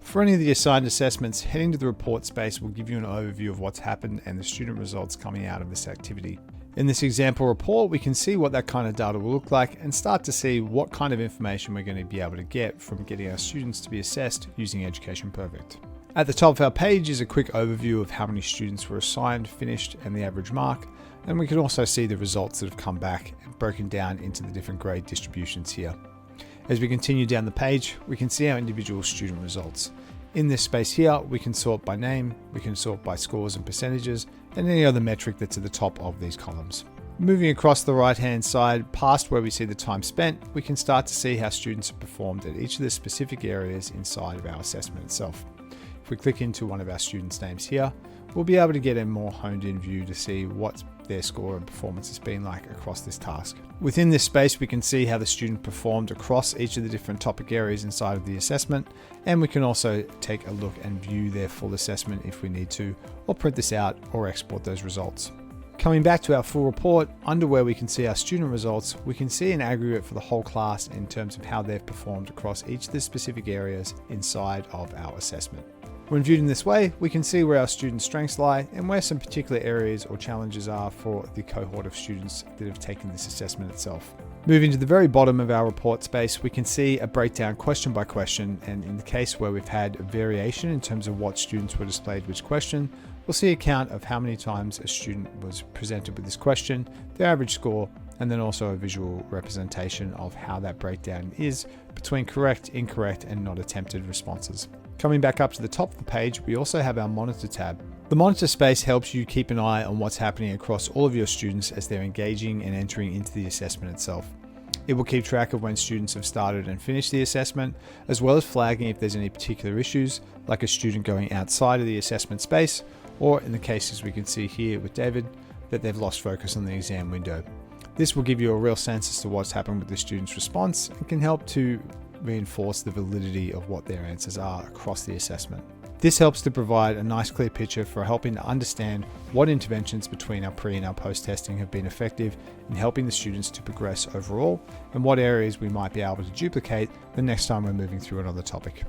For any of the assigned assessments, heading to the report space will give you an overview of what's happened and the student results coming out of this activity. In this example report, we can see what that kind of data will look like and start to see what kind of information we're going to be able to get from getting our students to be assessed using Education Perfect. At the top of our page is a quick overview of how many students were assigned, finished, and the average mark. And we can also see the results that have come back and broken down into the different grade distributions here. As we continue down the page, we can see our individual student results. In this space here, we can sort by name, we can sort by scores and percentages, and any other metric that's at the top of these columns. Moving across the right-hand side, past where we see the time spent, we can start to see how students have performed at each of the specific areas inside of our assessment itself. If we click into one of our students' names here, we'll be able to get a more honed-in view to see what their score and performance has been like across this task. Within this space, we can see how the student performed across each of the different topic areas inside of the assessment, and we can also take a look and view their full assessment if we need to, or print this out or export those results. Coming back to our full report, under where we can see our student results, we can see an aggregate for the whole class in terms of how they've performed across each of the specific areas inside of our assessment. When viewed in this way, we can see where our students' strengths lie and where some particular areas or challenges are for the cohort of students that have taken this assessment itself. Moving to the very bottom of our report space, we can see a breakdown question by question, and in the case where we've had a variation in terms of what students were displayed which question, we'll see a count of how many times a student was presented with this question, their average score, and then also a visual representation of how that breakdown is between correct, incorrect, and not attempted responses. Coming back up to the top of the page, we also have our Monitor tab. The Monitor space helps you keep an eye on what's happening across all of your students as they're engaging and entering into the assessment itself. It will keep track of when students have started and finished the assessment, as well as flagging if there's any particular issues, like a student going outside of the assessment space, or in the cases we can see here with David, that they've lost focus on the exam window. This will give you a real sense as to what's happened with the student's response and can help to reinforce the validity of what their answers are across the assessment. This helps to provide a nice clear picture for helping to understand what interventions between our pre and our post testing have been effective in helping the students to progress overall, and what areas we might be able to duplicate the next time we're moving through another topic.